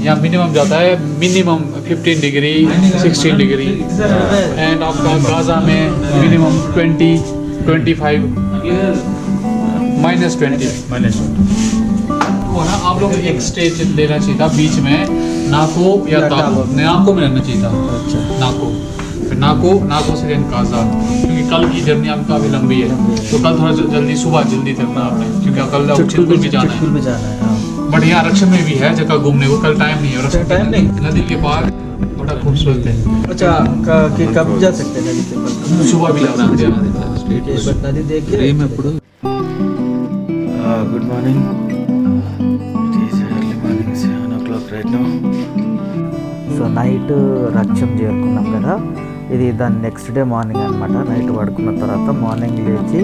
यहाँ मिनिमम जाता है मिनिमम 15 डिग्री 16 डिग्री एंड आपका गाज़ा में मिनिमम 20 25 -20 वो ना आप लोग एक स्टेज लेना चाहिए था बीच में नाको या ताको नाको में रहना चाहिए था। अच्छा नाको फिर नाको से देन गाज़ा क्योंकि कल की जर्नी आपका काफ़ी लंबी है तो कल थोड़ा जल्दी सुबह जल्दी चलना आपने क्योंकि कल चिटकुल भी जाना है। बट यहाँ रक्षण में भी है जगह घूमने को कल टाइम नहीं है और टाइम नहीं नदी के पार बड़ा खूबसूरत है। अच्छा कब जा सकते हैं नदी के पास सुबह भी जाना है नदी देख के good morning morning 7 right now so night రక్షం చేరుకున్నాం కదా ఇది దాని నెక్స్ట్ డే మార్నింగ్ అనమాట నైట్ పడుకున్న తర్వాత మార్నింగ్ లేచి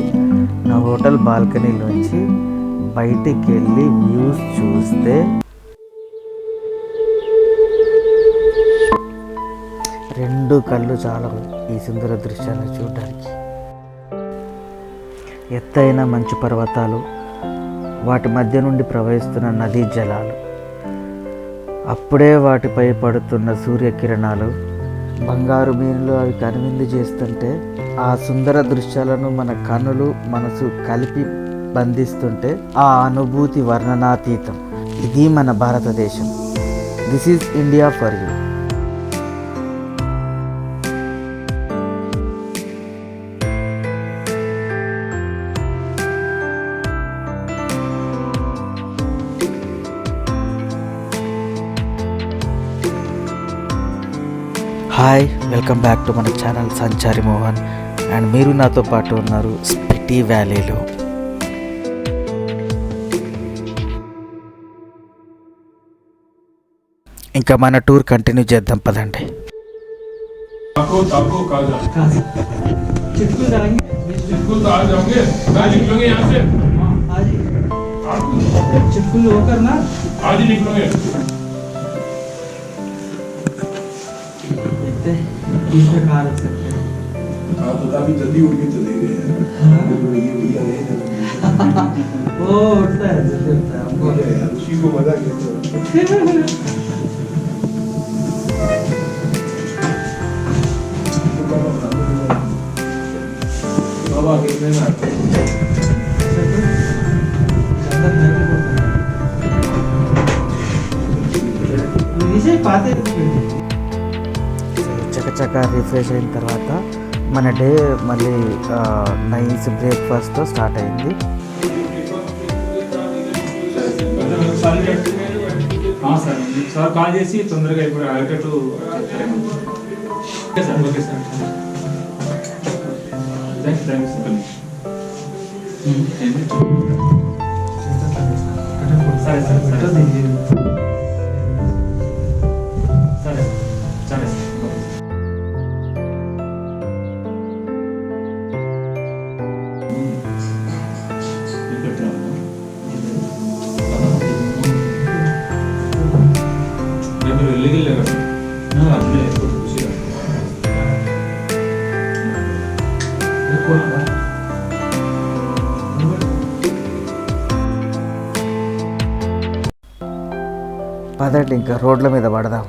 నా హోటల్ బాల్కనీలోంచి బయటికి వెళ్ళి వ్యూస్ చూస్తే రెండు కళ్ళు చాలవు ఈ సుందర దృశ్యాన్ని చూడడానికి. ఎత్తైన మంచు పర్వతాలు వాటి మధ్య నుండి ప్రవహిస్తున్న నదీ జలాలు అప్పుడే వాటిపై పడుతున్న సూర్యకిరణాలు బంగారు మీనులు అవి కనువిందు చేస్తుంటే ఆ సుందర దృశ్యాలను మన కన్నులు మనసు కలిపి బంధిస్తుంటే ఆ అనుభూతి వర్ణనాతీతం. ఇది మన భారతదేశం. This is India for you. Hi, welcome back to మన ఛానల్ సంచారి మోహన్. అండ్ మీరు నాతో పాటు ఉన్నారు స్పిటి వ్యాలీలో. ఇంకా మన టూర్ కంటిన్యూ చేద్దాం పదండి. इसमें कहाँ रख सकते हैं? हाँ तो काफी जल्दी उठ के चले गए हैं। वो उठता है जल्दी उठता है हमको यार उसी को मजा कहते हैं। बाबा कितने में आते हैं? इसे पाते చకచకా రిఫ్రెష్ అయిన తర్వాత మన డే మళ్ళీ నైస్ బ్రేక్ఫాస్ట్తో స్టార్ట్ అయింది. సార్ కాల్ చేసి తొందరగా ఇప్పుడు అయ్యేటట్టు ఓకే సార్ థ్యాంక్స్ సరే సరే సరే సరే సరే పదండి ఇంకా రోడ్ల మీద పడదాం.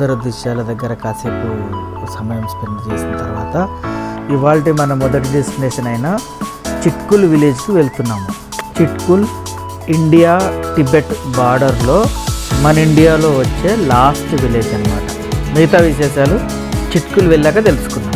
సుందర దృశ్యాల దగ్గర కాసేపు సమయం స్పెండ్ చేసిన తర్వాత ఇవాళ మన మొదటి డెస్టినేషన్ అయిన చిట్కుల్ విలేజ్కి వెళ్తున్నాము. చిట్కుల్ ఇండియా టిబెట్ బార్డర్లో మన ఇండియాలో వచ్చే లాస్ట్ విలేజ్ అన్నమాట. మిగతా విశేషాలు చిట్కుల్ వెళ్ళాక తెలుసుకుందాం.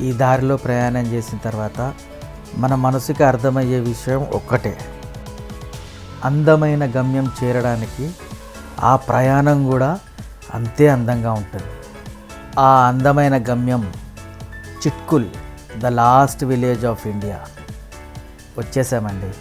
ఈ దారిలో ప్రయాణం చేసిన తర్వాత మన మనసుకి అర్థమయ్యే విషయం ఒక్కటే, అందమైన గమ్యం చేరడానికి ఆ ప్రయాణం కూడా అంతే అందంగా ఉంటుంది. ఆ అందమైన గమ్యం Chitkul, the last village of India. వచ్చేసామండి.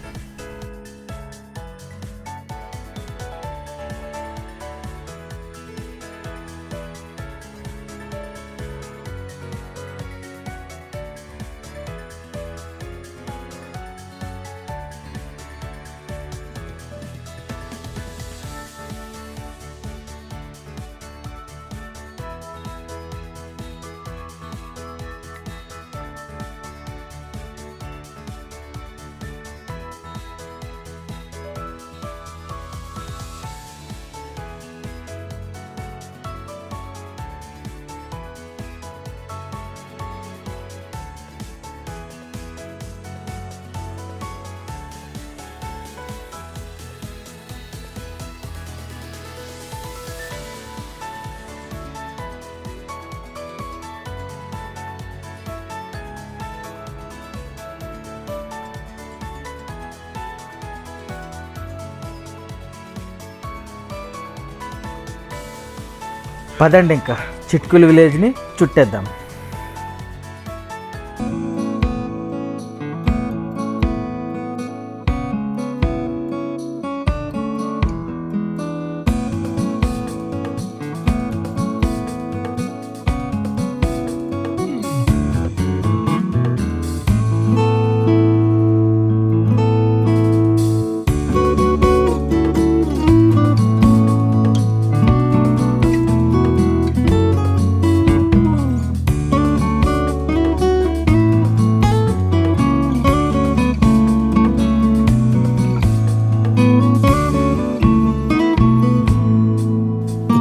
పదండి ఇంకా చిట్కుల్ విలేజ్ని చుట్టేద్దాం.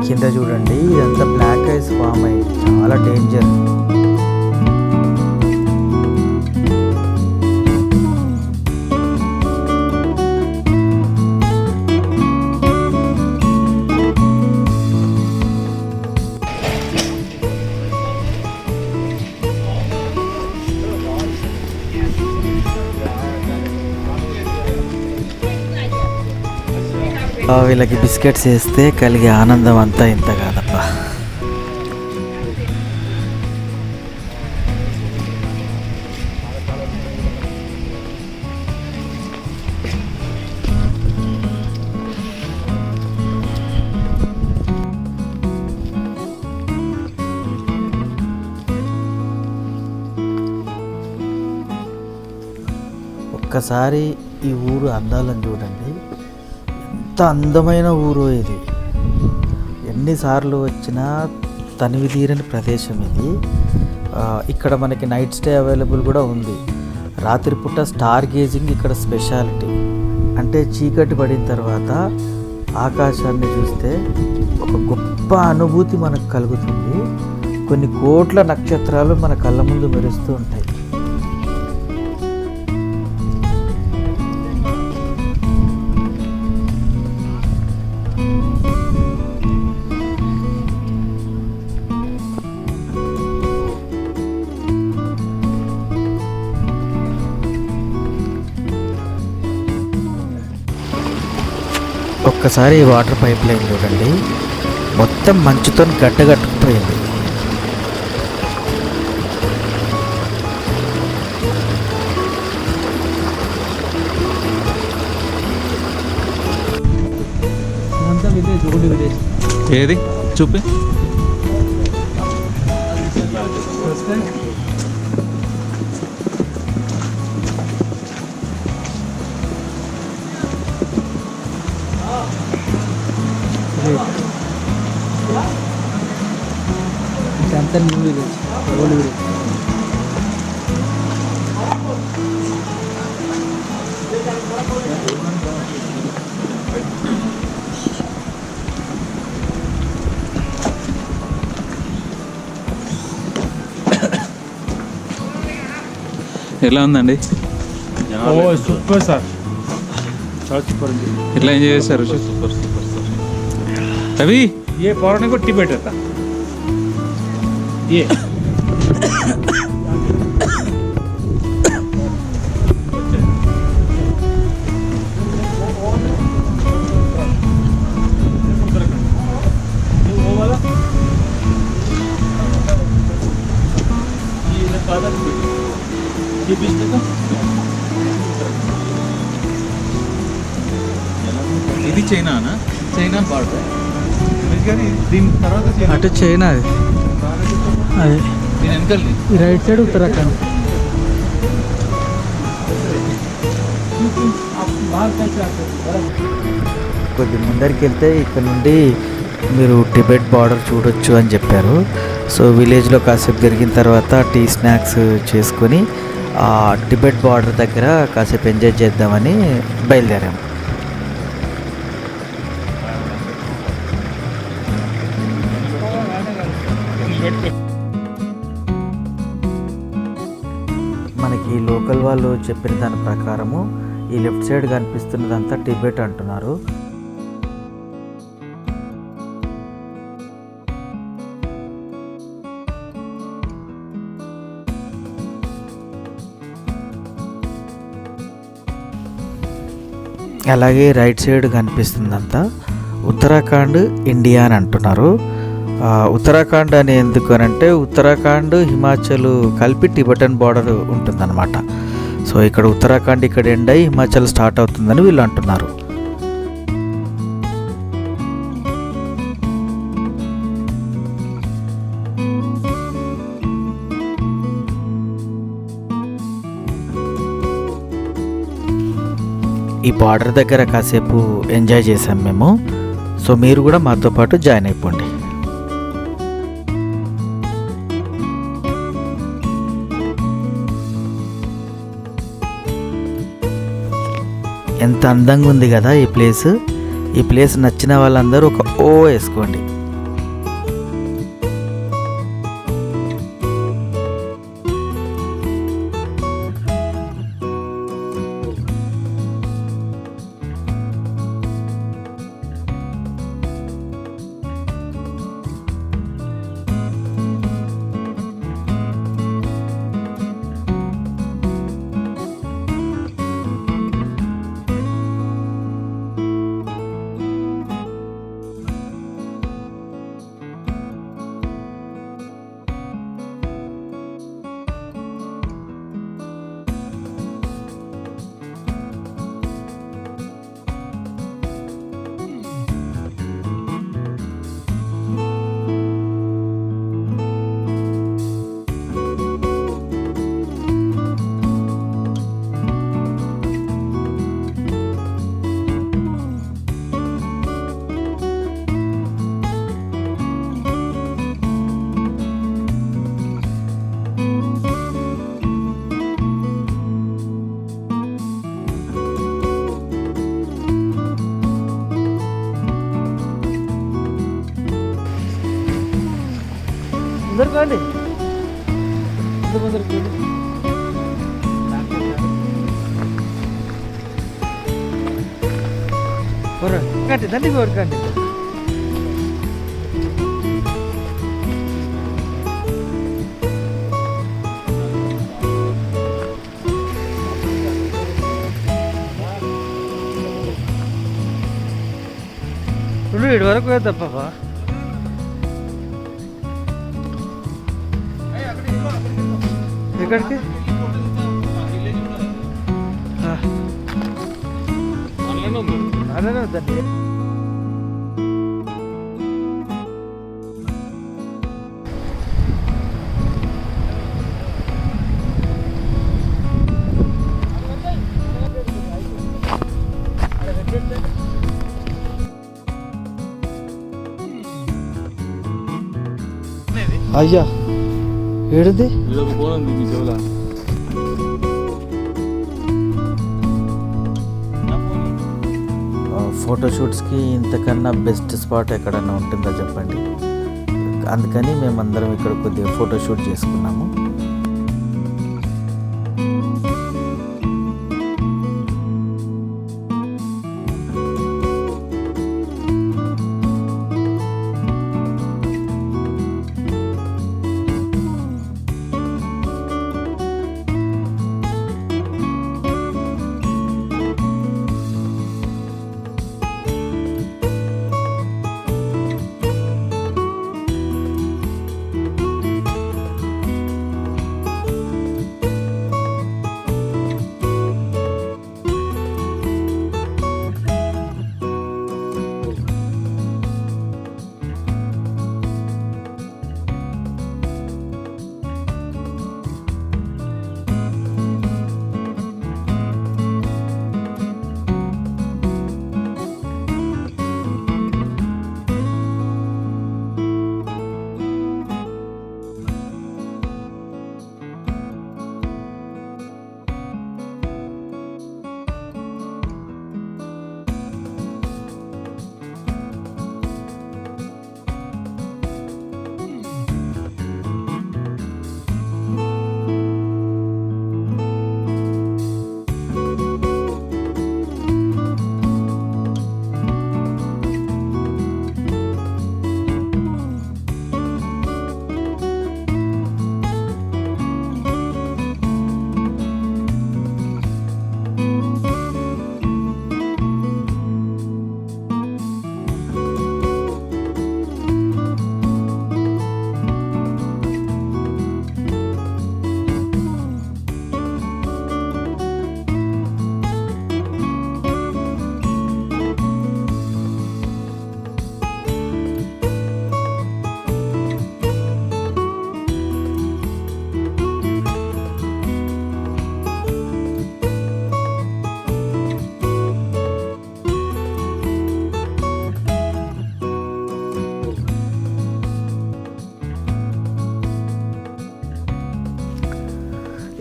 కింద చూడండి, ఇదంతా బ్లాక్ ఐస్ ఫామ్ అయ్యి చాలా డేంజర్. వీళ్ళకి బిస్కెట్స్ వేస్తే కలిగే ఆనందం అంతా ఇంత కాదబ్బా. ఒక్కసారి ఈ ఊరు అందాలను చూడండి. ఎంత అందమైన ఊరు ఇది. ఎన్నిసార్లు వచ్చినా తనివి తీరని ప్రదేశం ఇది. ఇక్కడ మనకి నైట్ స్టే అవైలబుల్ కూడా ఉంది. రాత్రిపూట స్టార్ గేజింగ్ ఇక్కడ స్పెషాలిటీ. అంటే చీకటి పడిన తర్వాత ఆకాశాన్ని చూస్తే ఒక గొప్ప అనుభూతి మనకు కలుగుతుంది. కొన్ని కోట్ల నక్షత్రాలు మన కళ్ళ ముందు మెరుస్తూ ఉంటాయి. ఒక్కసారి ఈ వాటర్ పైప్ లైన్ చూడండి, మొత్తం మంచుతో గడ్డగట్టుకుపోయింది. ఏది చూపి. అంతా న్యూ విలేజ్, ఓల్డ్ విలేజ్. ఎలా ఉందండి? సూపర్ సార్, చాలా సూపర్ ఉంది. ఎట్లా ఎంజాయ్ చేశారు? Super super super. అవి ये पौराणिक को टिबेट था ये ఇది చైనానా? చైనా బార్డర్ దీని తర్వాత అటు చైనా, అది దీని వెనకాల ఈ రైట్ సైడ్ ఉత్తరాఖండ్. కొద్ది ముందరికి వెళ్తే ఇక్కడ నుండి మీరు టిబెట్ బార్డర్ చూడొచ్చు అని చెప్పారు. సో విలేజ్లో కాసేపు తిరిగిన తర్వాత టీ స్నాక్స్ చేసుకొని ఆ టిబెట్ బార్డర్ దగ్గర కాసేపు ఎంజాయ్ చేద్దామని బయలుదేరాము. మనకి లోకల్ వాళ్ళు చెప్పిన దాని ప్రకారము ఈ లెఫ్ట్ సైడ్ కనిపిస్తున్నదంతా టిబెట్ అంటున్నారు. అలాగే రైట్ సైడ్ కనిపిస్తుందంతా ఉత్తరాఖండ్, ఇండియా అని అంటున్నారు. ఉత్తరాఖండ్ అని ఎందుకు అని అంటే ఉత్తరాఖండ్, హిమాచల్ కలిపి టిబెటన్ బార్డర్ ఉంటుందన్నమాట. సో ఇక్కడ ఉత్తరాఖండ్ ఇక్కడ ఎండ్ అయ్యి హిమాచల్ స్టార్ట్ అవుతుందని వీళ్ళు అంటున్నారు. ఈ బార్డర్ దగ్గర కాసేపు ఎంజాయ్ చేసాం మేము. సో మీరు కూడా మాతో పాటు జాయిన్ అయిపోండి. ఎంత అందంగా ఉంది కదా ఈ ప్లేస్. ఈ ప్లేస్ నచ్చిన వాళ్ళందరూ ఒక ఓ వేసుకోండి. కండి ముందరికి కండి దండి కోరకండి ఇటు వరకు తప్ప ఎక్కడికి అలానే వద్దండి అయ్యా ఏడుది ఫోటోషూట్స్కి ఇంతకన్నా బెస్ట్ స్పాట్ ఎక్కడన్నా ఉంటుందో చెప్పండి. అందుకని మేమందరం ఇక్కడ కొద్దిగా ఫోటోషూట్ చేసుకున్నాము.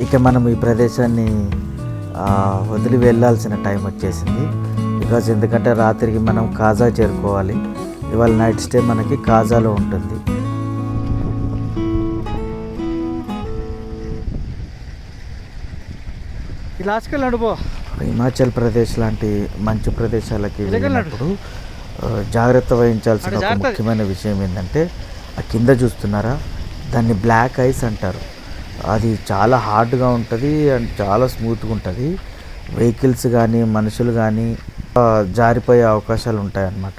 ఇక మనం ఈ ప్రదేశాన్ని వదిలి వెళ్ళాల్సిన టైం వచ్చేసింది. బికాజ్ ఎందుకంటే రాత్రికి మనం కాజా చేరుకోవాలి. ఇవాళ నైట్ స్టే మనకి కాజాలో ఉంటుంది. హిమాచల్ ప్రదేశ్ లాంటి మంచు ప్రదేశాలకి వెళ్ళినప్పుడు జాగ్రత్త వహించాల్సిన ఒక ముఖ్యమైన విషయం ఏంటంటే, ఆ కింద చూస్తున్నారా, దాన్ని బ్లాక్ ఐస్ అంటారు. అది చాలా హార్డ్గా ఉంటుంది అండ్ చాలా స్మూత్గా ఉంటుంది. వెహికల్స్ కానీ మనుషులు కానీ జారిపోయే అవకాశాలు ఉంటాయి అన్నమాట.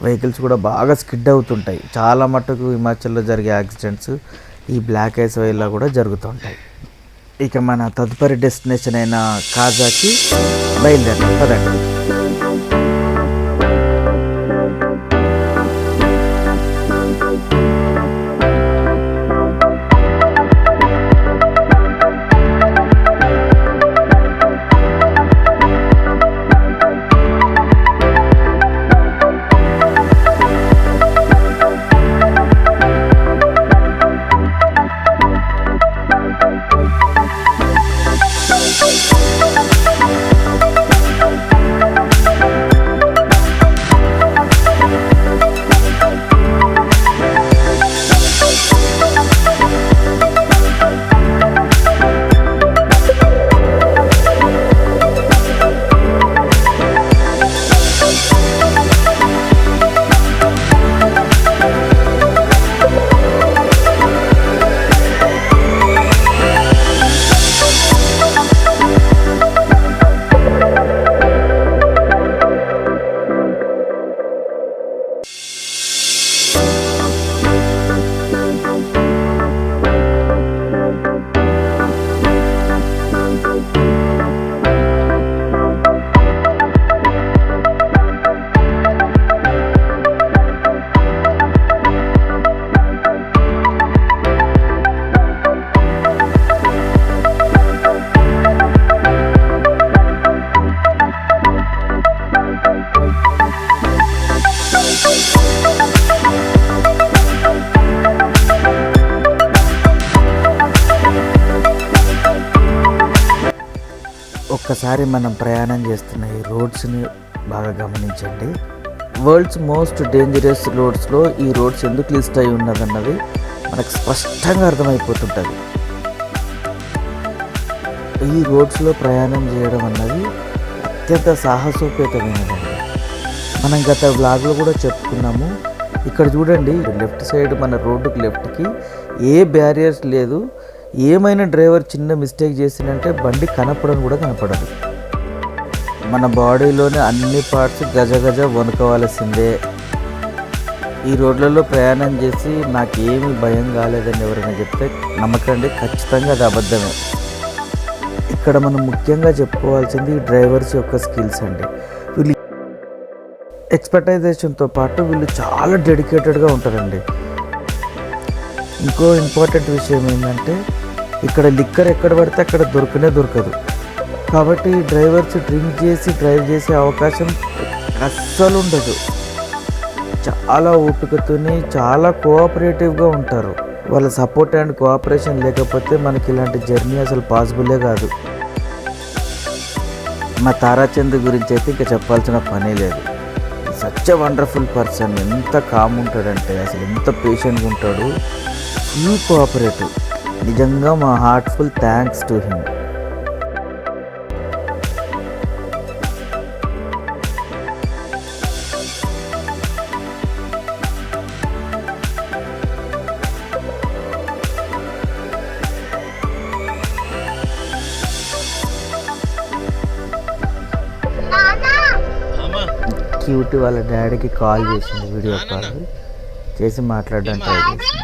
వెహికల్స్ కూడా బాగా స్కిడ్ అవుతుంటాయి. చాలా మటుకు హిమాచల్లో జరిగే యాక్సిడెంట్స్ ఈ బ్లాక్ ఐస్ వల్ల కూడా జరుగుతుంటాయి. ఇక మన తదుపరి డెస్టినేషన్ అయిన కాజాకి బయలుదేరాం పదండి. ఒక్కసారి మనం ప్రయాణం చేస్తున్న ఈ రోడ్స్ని బాగా గమనించండి. వరల్డ్స్ మోస్ట్ డేంజరస్ రోడ్స్లో ఈ రోడ్స్ ఎందుకు లిస్ట్ అయి ఉన్నదన్నది మనకు స్పష్టంగా అర్థమైపోతుంటుంది. ఈ రోడ్స్లో ప్రయాణం చేయడం అన్నది అత్యంత సాహసోపేతమైనదండి. మనం గత వ్లాగ్లో కూడా చెప్పుకున్నాము. ఇక్కడ చూడండి, లెఫ్ట్ సైడ్ మన రోడ్డుకి లెఫ్ట్కి ఏ బ్యారియర్స్ లేదు. ఏమైనా డ్రైవర్ చిన్న మిస్టేక్ చేసిందంటే బండి కనపడని కూడా కనపడదు. మన బాడీలోని అన్ని పార్ట్స్ గజ వణుకోవాల్సిందే. ఈ రోడ్లలో ప్రయాణం చేసి నాకేమీ భయం కాలేదని ఎవరైనా చెప్తే నమ్మకండి, ఖచ్చితంగా అది అబద్ధమే. ఇక్కడ మనం ముఖ్యంగా చెప్పుకోవాల్సింది డ్రైవర్స్ యొక్క స్కిల్స్ అండి. వీళ్ళు ఎక్స్పర్టైజేషన్తో పాటు వీళ్ళు చాలా డెడికేటెడ్గా ఉంటారండి. ఇంకో ఇంపార్టెంట్ విషయం ఏంటంటే ఇక్కడ లిక్కర్ ఎక్కడ పడితే అక్కడ దొరకదు. కాబట్టి డ్రైవర్స్ డ్రింక్ చేసి డ్రైవ్ చేసే అవకాశం అస్సలు ఉండదు. చాలా ఓపికతోని చాలా కోఆపరేటివ్గా ఉంటారు. వాళ్ళ సపోర్ట్ అండ్ కోఆపరేషన్ లేకపోతే మనకి ఇలాంటి జర్నీ అసలు పాసిబులే కాదు. మా తారాచంద్ గురించి అయితే ఇంకా చెప్పాల్సిన పనే లేదు. Such a wonderful person. ఎంత కామ్ ఉంటాడంటే, అసలు ఎంత పేషెంట్గా ఉంటాడు, ఫుల్ కోఆపరేటివ్. నిజంగా మా heartful thanks to him. Cute వాళ్ళ డాడీకి కాల్ చేసింది, వీడియో కాల్ చేసి మాట్లాడడం ట్రై చేసింది.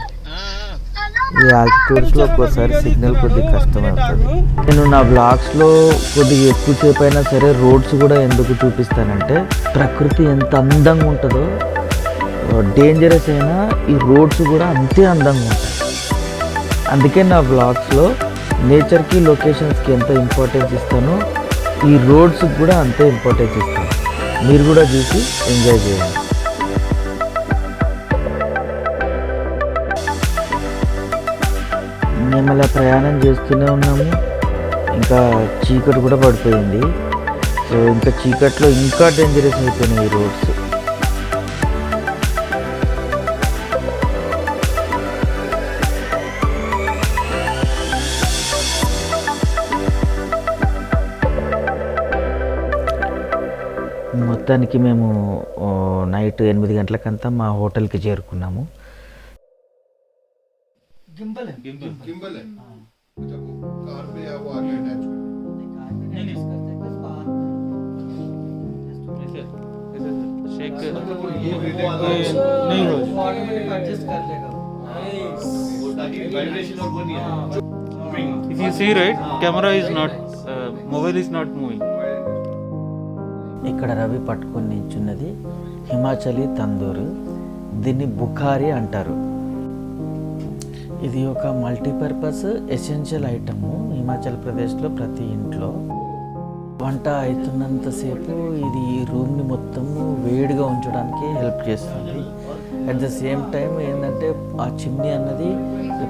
ఈ ఆల్టిట్యూడ్స్లో ఒక్కోసారి సిగ్నల్ కొద్దిగా కష్టమవుతుంది. నేను నా బ్లాగ్స్లో కొద్దిగా ఎక్కువసేపు అయినా సరే రోడ్స్ కూడా ఎందుకు చూపిస్తానంటే ప్రకృతి ఎంత అందంగా ఉంటుందో, డేంజరస్ అయినా ఈ రోడ్స్ కూడా అంతే అందంగా ఉంటాయి. అందుకే నా బ్లాగ్స్లో నేచర్కి లొకేషన్స్కి ఎంత ఇంపార్టెన్స్ ఇస్తానో ఈ రోడ్స్కి కూడా అంతే ఇంపార్టెన్స్ ఇస్తాను. మీరు కూడా చూసి ఎంజాయ్ చేయండి. మేము అలా ప్రయాణం చేస్తూనే ఉన్నాము. ఇంకా చీకటి కూడా పడిపోయింది. సో ఇంకా చీకట్లో ఇంకా డేంజరస్ అయిపోయినాయి ఈ రోడ్స్. మొత్తానికి మేము నైట్ 8 గంటలకంతా మా హోటల్కి చేరుకున్నాము. गिम्बल है अच्छा वो कार पे या वो आगे अटैच नहीं हो if you see right camera is not mobile is not moving. ఇక్కడ రవి పట్టుకొని నించున్నది హిమాచలీ తందూరు. దీన్ని బుఖారీ అంటారు. ఇది ఒక మల్టీపర్పస్ ఎసెన్షియల్ ఐటము. హిమాచల్ ప్రదేశ్లో ప్రతి ఇంట్లో వంట అవుతున్నంతసేపు ఇది ఈ రూమ్ని మొత్తము వేడిగా ఉంచడానికి హెల్ప్ చేస్తుంది. అట్ ద సేమ్ టైం ఏంటంటే ఆ చిమ్నీ అన్నది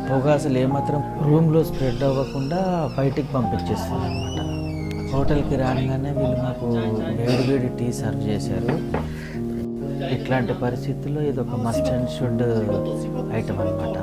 పొగ అసలు ఏమాత్రం రూమ్లో స్ప్రెడ్ అవ్వకుండా బయటికి పంపించేస్తుంది అనమాట. హోటల్కి రాగానే వీళ్ళు మాకు వేడి టీ సర్వ్ చేశారు. ఇట్లాంటి పరిస్థితుల్లో ఇది ఒక మస్ట్ అండ్ షుడ్ ఐటమ్ అనమాట.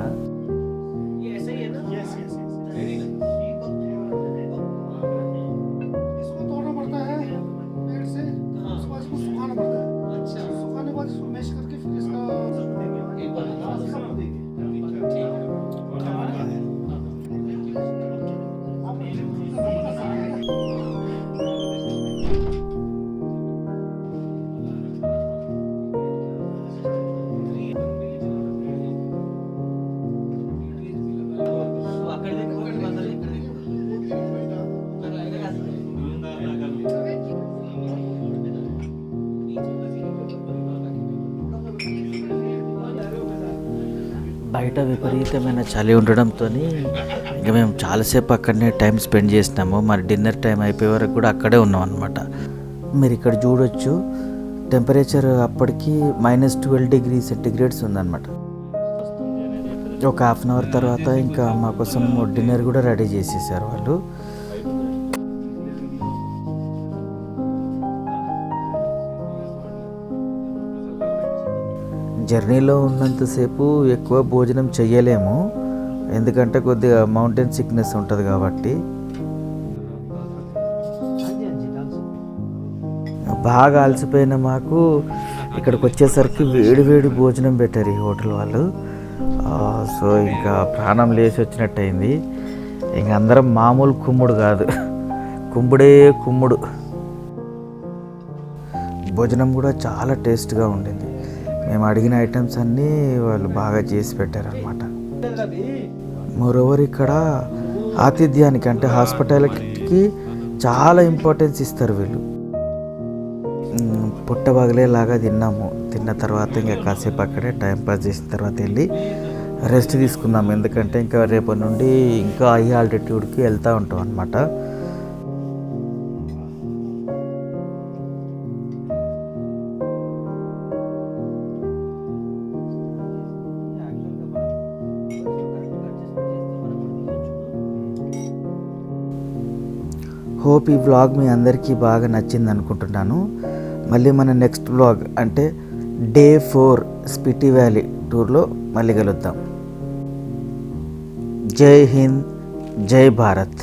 బయట విపరీతమైన చలి ఉండడంతో ఇంకా మేము చాలాసేపు అక్కడనే టైం స్పెండ్ చేసినాము. మరి డిన్నర్ టైం అయిపోయే వరకు కూడా అక్కడే ఉన్నాం అనమాట. మీరు ఇక్కడ చూడొచ్చు, టెంపరేచర్ అప్పటికి -12 డిగ్రీ సెంటిగ్రేడ్స్ ఉందన్నమాట. ఒక హాఫ్ అన్ అవర్ తర్వాత ఇంకా మా కోసం డిన్నర్ కూడా రెడీ చేసేసారు వాళ్ళు. జర్నీలో ఉన్నంతసేపు ఎక్కువ భోజనం చెయ్యలేము, ఎందుకంటే కొద్దిగా మౌంటైన్ సిక్నెస్ ఉంటుంది కాబట్టి. బాగా అలసిపోయిన మాకు ఇక్కడికి వచ్చేసరికి వేడి వేడి భోజనం పెట్టారు ఈ హోటల్ వాళ్ళు. సో ఇంకా ప్రాణం లేచి వచ్చినట్టు అయింది. ఇంక అందరం మామూలు కుమ్ముడు కాదు, కుమ్ముడే కుమ్ముడు. భోజనం కూడా చాలా టేస్ట్గా ఉండింది. మేము అడిగిన ఐటమ్స్ అన్నీ వాళ్ళు బాగా చేసి పెట్టారనమాట. మరోవర్ ఇక్కడ ఆతిథ్యానికి అంటే హాస్పిటాలిటీకి చాలా ఇంపార్టెన్స్ ఇస్తారు వీళ్ళు. పుట్ట పగలేలాగా తిన్నాము. తిన్న తర్వాత ఇంకా కాసేపు అక్కడే టైంపాస్ చేసిన తర్వాత వెళ్ళి రెస్ట్ తీసుకున్నాము, ఎందుకంటే ఇంకా రేపటి నుండి ఇంకా హై ఆల్టిట్యూడ్కి వెళ్తూ ఉంటాం అన్నమాట. హోప్ ఈ వ్లాగ్ మీ అందరికీ బాగా నచ్చింది అనుకుంటున్నాను. మళ్ళీ మన నెక్స్ట్ వ్లాగ్ అంటే డే 4 స్పిటి వ్యాలీ టూర్లో మళ్ళీ కలుద్దాం. జై హింద్, జై భారత్.